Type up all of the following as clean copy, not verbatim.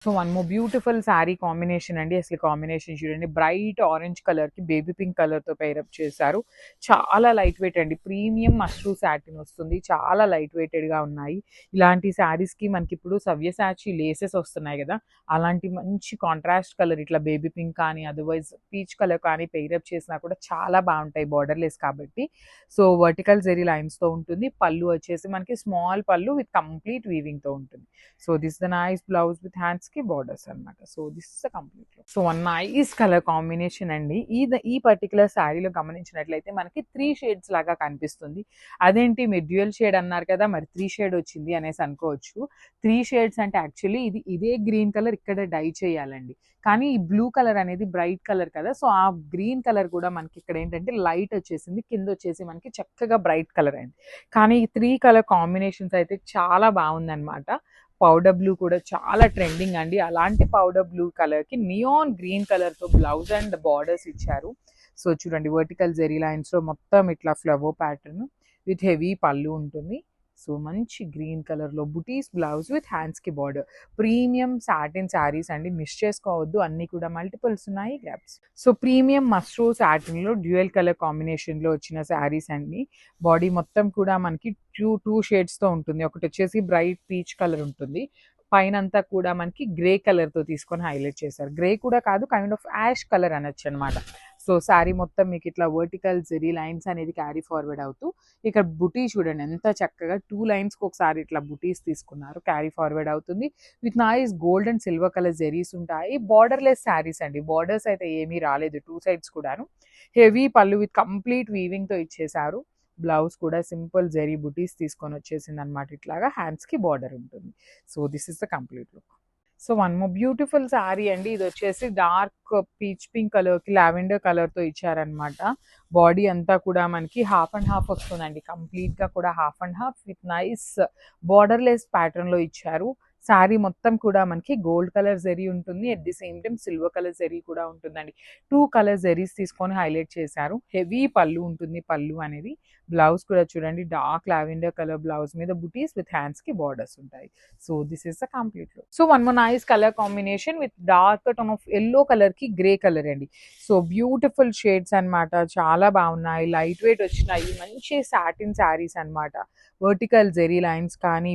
So one more beautiful sari combination అండి. అసలు combination చూడండి, బ్రైట్ ఆరెంజ్ కలర్‌కి బేబీ పింక్ కలర్‌తో పెయిరప్ చేశారు. చాలా లైట్ వెయిట్ అండి. ప్రీమియం మష్రూ సాటిన్ వస్తుంది. చాలా లైట్ వెయిటెడ్‌గా ఉన్నాయి. ఇలాంటి శారీస్‌కి మనకిప్పుడు సవ్యసాచి లేసెస్ వస్తున్నాయి గదా! అలాంటి మంచి కాంట్రాస్ట్ కలర్ ఇట్లా బేబీ పింక్ కానీ, అదర్‌వైజ్ పీచ్ కలర్ కానీ పెయిరప్ చేసినా కూడా చాలా బావుంటాయి బోర్డర్‌లెస్ కాబట్టి. సో వర్టికల్ జెరీ లైన్స్‌తో ఉంటుంది. పళ్ళు వచ్చేసి మనకి స్మాల్ పళ్ళు విత్ కంప్లీట్ వీవింగ్‌తో ఉంటుంది. So this the nice blouse with హ్యాండ్స్‌కి బార్డర్స్ అన్నమాట. So this is the complete look. So one nice colour combination అండి. ఈ పర్టిక్యులర్ శారీలో గమనించినట్లయితే మనకి 3 షేడ్స్ లాగా కనిపిస్తుంది. అదేంటి మీరు డ్యూయల్ షేడ్ అన్నారు కదా! మరి 3 షేడ్ వచ్చింది అనేసి అనుకోవచ్చు. 3 షేడ్స్ అంటే యాక్చువల్లీ ఇదే గ్రీన్ కలర్ ఇక్కడ డై చేయాలండి. కానీ ఈ బ్లూ కలర్ అనేది బ్రైట్ కలర్ కదా! సో ఆ గ్రీన్ కలర్ కూడా మనకి ఇక్కడ ఏంటంటే లైట్ వచ్చేసింది. కింద వచ్చేసి మనకి చక్కగా బ్రైట్ కలర్ అయింది. కానీ ఈ 3 కలర్ కాంబినేషన్స్ అయితే చాలా బాగుందన్నమాట. పౌడర్ బ్లూ కూడా చాలా ట్రెండింగ్ అండి. అలాంటి పౌడర్ బ్లూ కలర్‌కి నియాన్ గ్రీన్ కలర్‌తో బ్లౌజ్ అండ్ బార్డర్స్ ఇచ్చారు. సో చూడండి వర్టికల్ జెరీ లైన్స్‌లో మొత్తం ఇట్లా ఫ్లవర్ ప్యాటర్న్ విత్ హెవీ పళ్ళు ఉంటుంది. సో మంచి గ్రీన్ కలర్‌లో బుటీస్ బ్లౌజ్ విత్ హ్యాండ్స్‌కి బార్డర్. ప్రీమియం సాటిన్ శారీస్ అండి. మిస్ చేసుకోవద్దు. అన్నీ కూడా మల్టిపుల్స్ ఉన్నాయి. గ్రాబ్స్. సో ప్రీమియం మస్రూ సాటిన్‌లో డ్యూయల్ కలర్ కాంబినేషన్‌లో వచ్చిన శారీస్ అండి. బాడీ మొత్తం కూడా మనకి టూ షేడ్స్‌తో ఉంటుంది. ఒకటొచ్చేసి బ్రైట్ పీచ్ కలర్ ఉంటుంది. పైనంతా కూడా మనకి గ్రే కలర్‌తో తీసుకొని హైలైట్ చేశారు. గ్రే కూడా కాదు, కైండ్ ఆఫ్ యాష్ కలర్ అనొచ్చనమాట. సో శారీ మొత్తం మీకు ఇట్లా వర్టికల్ జెరీ లైన్స్ అనేది క్యారీ ఫార్వర్డ్ అవుతూ, ఇక్కడ బుటీ చూడండి ఎంత చక్కగా 2 లైన్స్‌కి ఒకసారి ఇట్లా బుటీస్ తీసుకున్నారు. క్యారీ ఫార్వర్డ్ అవుతుంది. With nice gold and silver colour zaris ఉంటాయి. బార్డర్‌లెస్ శారీస్ అండి. బార్డర్స్ అయితే ఏమీ రాలేదు 2 సైడ్స్ కూడాను. హెవీ పళ్ళు విత్ కంప్లీట్ వీవింగ్‌తో ఇచ్చేశారు. బ్లౌజ్ కూడా సింపుల్ జెరీ బుటీస్ తీసుకొని వచ్చేసిందనమాట. ఇట్లాగా హ్యాండ్స్‌కి బార్డర్ ఉంటుంది. So this is the complete look. So one more beautiful sari అండి. ఇది వచ్చేసి డార్క్ పీచ్ పింక్ కలర్‌కి లావెండర్ కలర్‌తో ఇచ్చారనమాట. బాడీ అంతా కూడా మనకి హాఫ్ అండ్ హాఫ్ వస్తుందండి. కంప్లీట్‌గా కూడా half and half with nice borderless ప్యాటర్న్‌లో ఇచ్చారు. శారీ మొత్తం కూడా మనకి గోల్డ్ కలర్ జెరీ ఉంటుంది. At the same time silver colour జెరీ కూడా ఉంటుందండి. 2 కలర్ జెరీస్ తీసుకొని హైలైట్ చేశారు. హెవీ పళ్ళు ఉంటుంది. పళ్ళు అనేది బ్లౌజ్ కూడా చూడండి డార్క్ లావెండర్ కలర్ బ్లౌజ్ మీద బుటీస్ విత్ హ్యాండ్స్‌కి బార్డర్స్ ఉంటాయి. So this is the complete look. So one more nice colour combination with dark tone of yellow కలర్‌కి గ్రే కలర్ అండి. సో బ్యూటిఫుల్ షేడ్స్ అన్నమాట. చాలా బాగున్నాయి. లైట్ వెయిట్ వచ్చినాయి. మంచి సాటిన్ శారీస్ అన్నమాట. వర్టికల్ జెరీ లైన్స్ కానీ,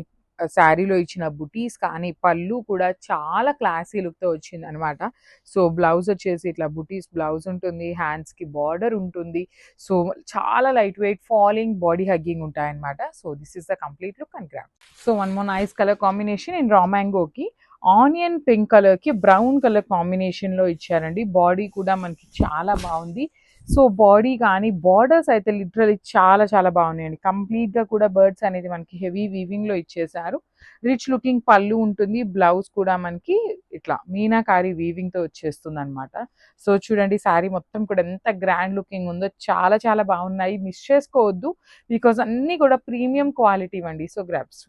శారీలో ఇచ్చిన బుటీస్ కానీ, పళ్ళు కూడా చాలా క్లాసీ లుక్‌తో వచ్చిందనమాట. సో బ్లౌజ్ వచ్చేసి ఇట్లా బుటీస్ బ్లౌజ్ ఉంటుంది. హ్యాండ్స్‌కి బార్డర్ ఉంటుంది. సో చాలా light weight falling body hugging ఉంటాయన్నమాట. So this is the complete look and grab. So one more nice colour combination in raw మ్యాంగోకి ఆనియన్ పింక్ కలర్‌కి బ్రౌన్ కలర్ కాంబినేషన్‌లో ఇచ్చారండి. బాడీ కూడా మనకి చాలా బాగుంది. సో బాడీ కానీ బార్డర్స్ అయితే లిటరల్లీ చాలా చాలా బాగున్నాయండి. కంప్లీట్‌గా కూడా బర్డ్స్ అనేది మనకి హెవీ వీవింగ్‌లో ఇచ్చేశారు. రిచ్ లుకింగ్ పళ్ళు ఉంటుంది. బ్లౌజ్ కూడా మనకి ఇట్లా మీనాకారి వీవింగ్‌తో వచ్చేస్తుందనమాట. సో చూడండి శారీ మొత్తం కూడా ఎంత గ్రాండ్ లుకింగ్ ఉందో. చాలా చాలా బాగున్నాయి. మిస్ చేసుకోవద్దు. బికాజ్ అన్నీ కూడా ప్రీమియం క్వాలిటీ అండి. So grabs.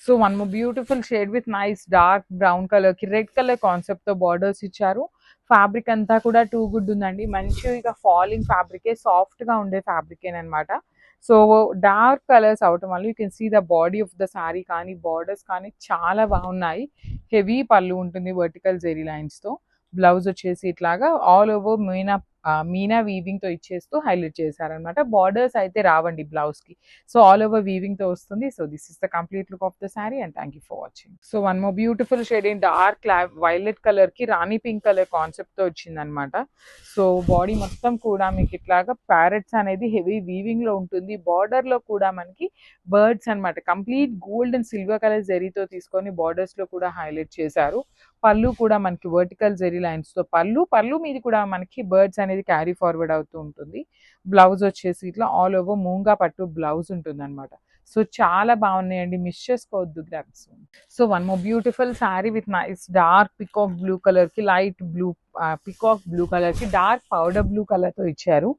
So one more beautiful shade with nice dark brown కలర్‌కి రెడ్ కలర్ కాన్సెప్ట్‌తో బార్డర్స్ ఇచ్చారు. ఫ్యాబ్రిక్ అంతా కూడా టూ గుడ్ ఉందండి. మంచిగా ఫాలింగ్ ఫ్యాబ్రికే, సాఫ్ట్‌గా ఉండే ఫ్యాబ్రికేననమాట. సో డార్క్ కలర్స్ అవ్వటం వల్ల you can see the body of the sari కానీ, బార్డర్స్ కానీ చాలా బాగున్నాయి. హెవీ పళ్ళు ఉంటుంది వర్టికల్ జెరీ లైన్స్‌తో. బ్లౌజ్ వచ్చేసి ఇట్లాగా ఆల్ ఓవర్ మీనా వీవింగ్‌తో ఇచ్చేస్తూ హైలైట్ చేశారనమాట. బార్డర్స్ అయితే రావండి బ్లౌజ్‌కి. సో ఆల్ ఓవర్ వీవింగ్‌తో వస్తుంది. So this is the complete look of the sari and thank you for watching. So one more beautiful shade in dark violet కలర్‌కి రాణి పింక్ కలర్ కాన్సెప్ట్‌తో వచ్చిందనమాట. సో బాడీ మొత్తం కూడా మీకు ఇట్లాగా ప్యారెట్స్ అనేది హెవీ వీవింగ్‌లో ఉంటుంది. బార్డర్‌లో కూడా మనకి బర్డ్స్ అనమాట. Complete gold and silver colour జెరీతో తీసుకొని బార్డర్స్‌లో కూడా హైలైట్ చేశారు. పళ్ళు కూడా మనకి వర్టికల్ జెరీ లైన్స్‌తో పళ్ళు మీద కూడా మనకి బర్డ్స్ అనేది క్యారీ ఫార్వర్డ్ అవుతూ ఉంటుంది. బ్లౌజ్ వచ్చేసి ఇట్లా ఆల్ ఓవర్ మూంగా పట్టు బ్లౌజ్ ఉంటుందన్నమాట. సో చాలా బాగున్నాయండి. మిస్ చేసుకోవద్దు grabs. So one more beautiful sari with nice dark peacock blue కలర్‌కి లైట్ బ్లూ పికాక్ బ్లూ కలర్‌కి డార్క్ పౌడర్ బ్లూ కలర్‌తో ఇచ్చారు.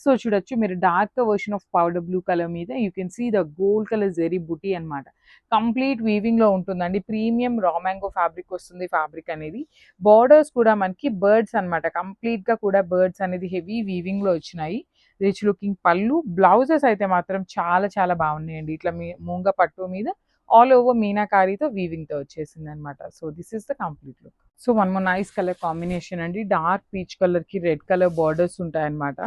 సో చూడొచ్చు మీరు dark version of powder blue colour మీద you can see the gold colour zari బుటీ అనమాట. Complete వీవింగ్‌లో ఉంటుందండి. ప్రీమియం రా మ్యాంగో ఫ్యాబ్రిక్ వస్తుంది ఫ్యాబ్రిక్ అనేది. బార్డర్స్ కూడా మనకి బర్డ్స్ అనమాట. కంప్లీట్‌గా కూడా బర్డ్స్ అనేది హెవీ వీవింగ్‌లో వచ్చినాయి. రిచ్ లుకింగ్ పళ్ళు. బ్లౌజెస్ అయితే మాత్రం చాలా చాలా బాగున్నాయండి. ఇట్లా మూంగ పట్టు మీద ఆల్ ఓవర్ మీనాకారీతో వీవింగ్తో వచ్చేసింది అనమాట. So this is the complete look. So one more nice colour combination అండి, డార్క్ పీచ్ కలర్కి రెడ్ కలర్ బార్డర్స్ ఉంటాయన్నమాట.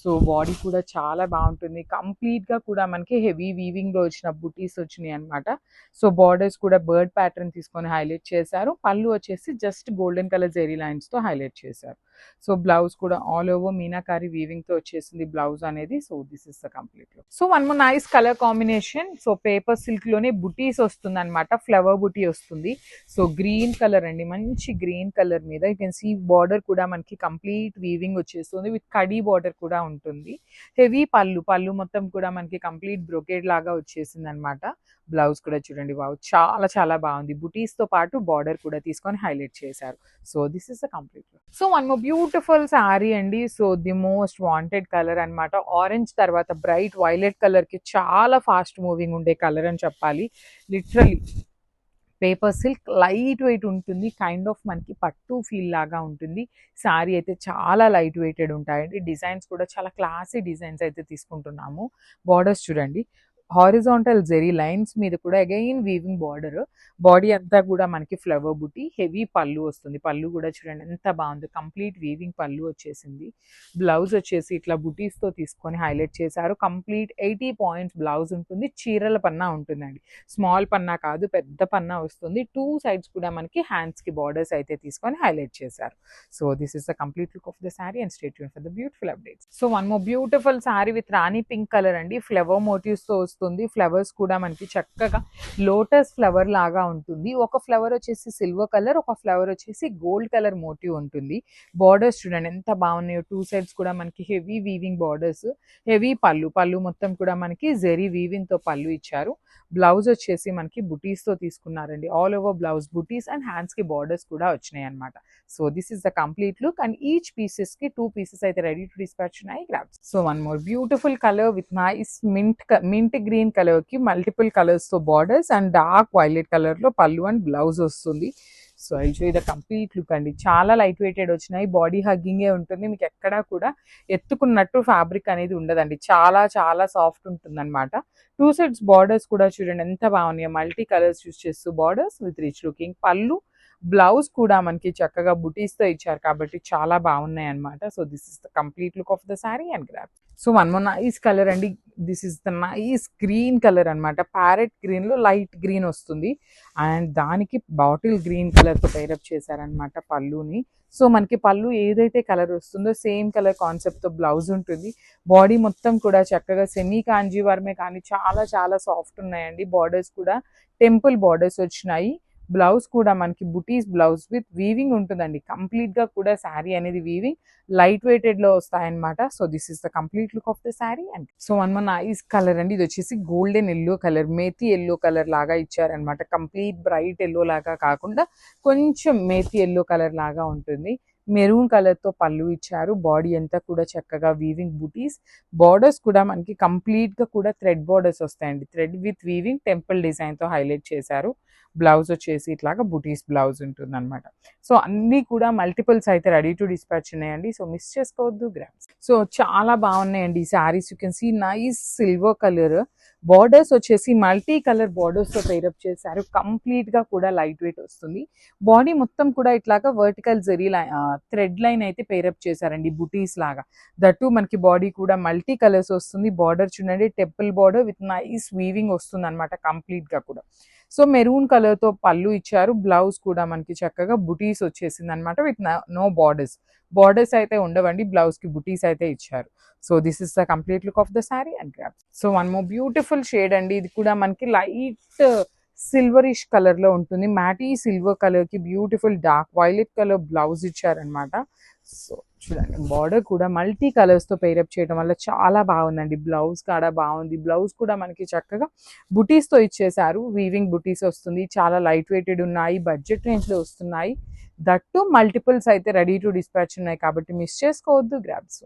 సో బాడీ కూడా చాలా బాగుంటుంది, కంప్లీట్గా కూడా మనకి హెవీ వీవింగ్లో వచ్చిన బుటీస్ వచ్చినాయి అనమాట. సో బార్డర్స్ కూడా బర్డ్ ప్యాటర్న్ తీసుకొని హైలైట్ చేశారు. పళ్ళు వచ్చేసి జస్ట్ గోల్డెన్ కలర్ జెరీ లైన్స్తో హైలైట్ చేశారు. సో బ్లౌజ్ కూడా ఆల్ ఓవర్ మీనాకారి వీవింగ్తో వచ్చేసింది బ్లౌజ్ అనేది. So this is the complete look. So one more nice colour combination. So paper సిల్క్లోనే బుటీస్ వస్తుంది అనమాట, ఫ్లవర్ బుటీ వస్తుంది. సో గ్రీన్ కలర్ అండి, మంచి గ్రీన్ కలర్ మీద యూ కెన్ సీ బార్డర్ కూడా మనకి కంప్లీట్ వీవింగ్ వచ్చేస్తుంది, విత్ కడీ బార్డర్ కూడా ఉంటుంది. హెవీ పళ్ళు మొత్తం కూడా మనకి కంప్లీట్ బ్రొకేడ్ లాగా వచ్చేసింది అనమాట. బ్లౌజ్ కూడా చూడండి, వావ్ చాలా చాలా బాగుంది. బుటీస్ తో పాటు బార్డర్ కూడా తీసుకొని హైలైట్ చేశారు. So this is the complete look. So one more beautiful sari అండి. So the most wanted colour అనమాట. ఆరెంజ్ తర్వాత బ్రైట్ వైలెట్ కలర్ కి చాలా ఫాస్ట్ మూవింగ్ ఉండే కలర్ అని చెప్పాలి. Literally paper silk light weight ఉంటుంది, కైండ్ ఆఫ్ మనకి పట్టు ఫీల్ లాగా ఉంటుంది. శారీ అయితే చాలా లైట్ వెయిటెడ్ ఉంటాయండి. డిజైన్స్ కూడా చాలా క్లాసీ డిజైన్స్ అయితే తీసుకుంటున్నాము. బార్డర్స్ చూడండి, హారిజాంటల్ జెరీ లైన్స్ మీద కూడా అగైన్ వీవింగ్ బార్డర్. బాడీ అంతా కూడా మనకి ఫ్లవర్ బుటీ, హెవీ పళ్ళు వస్తుంది. పళ్ళు కూడా చూడండి ఎంత బాగుంది, కంప్లీట్ వీవింగ్ పళ్ళు వచ్చేసింది. బ్లౌజ్ వచ్చేసి ఇట్లా బుటీస్తో తీసుకొని హైలైట్ చేశారు. కంప్లీట్ 80 పాయింట్స్ బ్లౌజ్ ఉంటుంది. చీరల పన్నా ఉంటుందండి, స్మాల్ పన్నా కాదు, పెద్ద పన్నా వస్తుంది. 2 సైడ్స్ కూడా మనకి హ్యాండ్స్కి బార్డర్స్ అయితే తీసుకొని హైలైట్ చేశారు. So this is the complete look of the sari and stay tuned for the beautiful updates. So one more beautiful sari with Rani pink colour అండి, ఫ్లవర్ మోటివ్స్తో వస్తుంది. ఫ్లవర్స్ కూడా మనకి చక్కగా లోటస్ ఫ్లవర్ లాగా ఉంటుంది. ఒక ఫ్లవర్ వచ్చేసి సిల్వర్ కలర్, ఒక ఫ్లవర్ వచ్చేసి గోల్డ్ కలర్ మోటివ్ ఉంటుంది. బార్డర్స్ చూడండి ఎంత బాగున్నాయో, 2 సైడ్స్ కూడా మనకి హెవీ వీవింగ్ బార్డర్స్, హెవీ పళ్ళు మొత్తం కూడా మనకి జెరీ వీవింగ్ తో పళ్ళు ఇచ్చారు. బ్లౌజ్ వచ్చేసి మనకి బుటీస్ తో తీసుకున్నారండి, all over blouse buttis and hands కి బార్డర్స్ కూడా వచ్చినాయి అనమాట. So this is the complete look and each pieces కి 2 పీసెస్ అయితే రెడీ టు డిస్పాచ్ ఉన్నాయి. Grabs. So one more beautiful colour with nice mint green colour కి multiple colours తో borders and dark violet colour లో పళ్ళు and blouse వస్తుంది. So I show you the complete look అండి. చాలా light weighted వచ్చినాయి, body హగ్గింగే ఉంటుంది, మీకు ఎక్కడా కూడా ఎత్తుకున్నట్టు ఫ్యాబ్రిక్ అనేది ఉండదండి, చాలా చాలా సాఫ్ట్ ఉంటుంది అనమాట. 2 సైడ్స్ బార్డర్స్ కూడా చూడండి ఎంత బాగున్నాయి, మల్టీ కలర్స్ యూస్ చేస్తూ బార్డర్స్ విత్ రిచ్ లుకింగ్ పళ్ళు. బ్లౌజ్ కూడా మనకి చక్కగా బుటీస్తో ఇచ్చారు కాబట్టి చాలా బాగున్నాయి అనమాట. So this is the complete look of the sari and grab. So one more nice colour అండి, this is the nice green colour అనమాట. ప్యారెట్ గ్రీన్ లో లైట్ గ్రీన్ వస్తుంది అండ్ దానికి బాటిల్ గ్రీన్ కలర్ తో పైరప్ చేశారనమాట పళ్ళుని. సో మనకి పళ్ళు ఏదైతే కలర్ వస్తుందో సేమ్ కలర్ కాన్సెప్ట్ తో బ్లౌజ్ ఉంటుంది. బాడీ మొత్తం కూడా చక్కగా సెమీ కాంజీవర్మే కానీ చాలా చాలా సాఫ్ట్ ఉన్నాయండి. బార్డర్స్ కూడా టెంపుల్ బార్డర్స్ వచ్చినాయి. బ్లౌజ్ కూడా మనకి బుటీస్ బ్లౌజ్ విత్ వీవింగ్ ఉంటుందండి, కంప్లీట్ గా కూడా శారీ అనేది వీవింగ్ లైట్ వెయిటెడ్ లో వస్తాయన్నమాట. So this is the complete look of the sari and so one more nice colour అండి, ఇది వచ్చేసి golden yellow colour, methi yellow colour లాగా ఇచ్చారనమాట. కంప్లీట్ బ్రైట్ ఎల్లో లాగా కాకుండా కొంచెం మేతి ఎల్లో కలర్ లాగా ఉంటుంది. మెరూన్ కలర్ తో పళ్ళు ఇచ్చారు. బాడీ అంతా కూడా చక్కగా వీవింగ్ బుటీస్, బార్డర్స్ కూడా మనకి కంప్లీట్ గా కూడా థ్రెడ్ బార్డర్స్ వస్తాయండి, thread with weaving temple design తో హైలైట్ చేశారు. బ్లౌజ్ వచ్చేసి ఇట్లాగా బుటీస్ బ్లౌజ్ ఉంటుంది అనమాట. సో అన్ని కూడా మల్టిపుల్స్ అయితే రెడీ టు డిస్పాచ్ ఉన్నాయండి. సో మిస్ చేసుకోవద్దు గ్రామ్స్. సో చాలా బాగున్నాయండి ఈ saris. You can see nice silver colour, borders వచ్చేసి మల్టీ కలర్ బార్డర్స్ తో పైరప్ చేశారు. కంప్లీట్ గా కూడా లైట్ వెయిట్ వస్తుంది. బాడీ మొత్తం కూడా ఇట్లాగా వర్టికల్ జరీ థ్రెడ్ లైన్ అయితే పైరప్ చేశారండి బుటీస్ లాగా. దట్టు మనకి బాడీ కూడా మల్టీ కలర్స్ వస్తుంది. బార్డర్ చూడండి temple border with nice weaving వస్తుంది అనమాట కంప్లీట్ గా కూడా. సో మెరూన్ కలర్ తో పళ్ళు ఇచ్చారు. బ్లౌజ్ కూడా మనకి చక్కగా బుటీస్ వచ్చేసింది అనమాట విత్ నో బార్డర్స్ అయితే ఉండవండి, బ్లౌజ్ కి బుటీస్ అయితే ఇచ్చారు. So this is the complete look of the sari and grabs. So one more beautiful shade అండి, ఇది కూడా మనకి లైట్ సిల్వరిష్ కలర్ లో ఉంటుంది. మ్యాటీ సిల్వర్ కలర్ కి beautiful dark violet colour blouse ఇచ్చారనమాట. సో చూడండి బార్డర్ కూడా మల్టీ కలర్స్ తో పేరప్ చేయడం వల్ల చాలా బాగుందండి. బ్లౌజ్ కాడ బాగుంది, బ్లౌజ్ కూడా మనకి చక్కగా బుటీస్ తో ఇచ్చేసారు. వీవింగ్ బుటీస్ వస్తుంది, చాలా లైట్ వెయిటెడ్ ఉన్నాయి, బడ్జెట్ రేంజ్ లో వస్తున్నాయి. దట్టు మల్టిపుల్స్ అయితే రెడీ టు డిస్పాచ్ ఉన్నాయి కాబట్టి మిస్ చేసుకోవద్దు గ్రాబ్స్.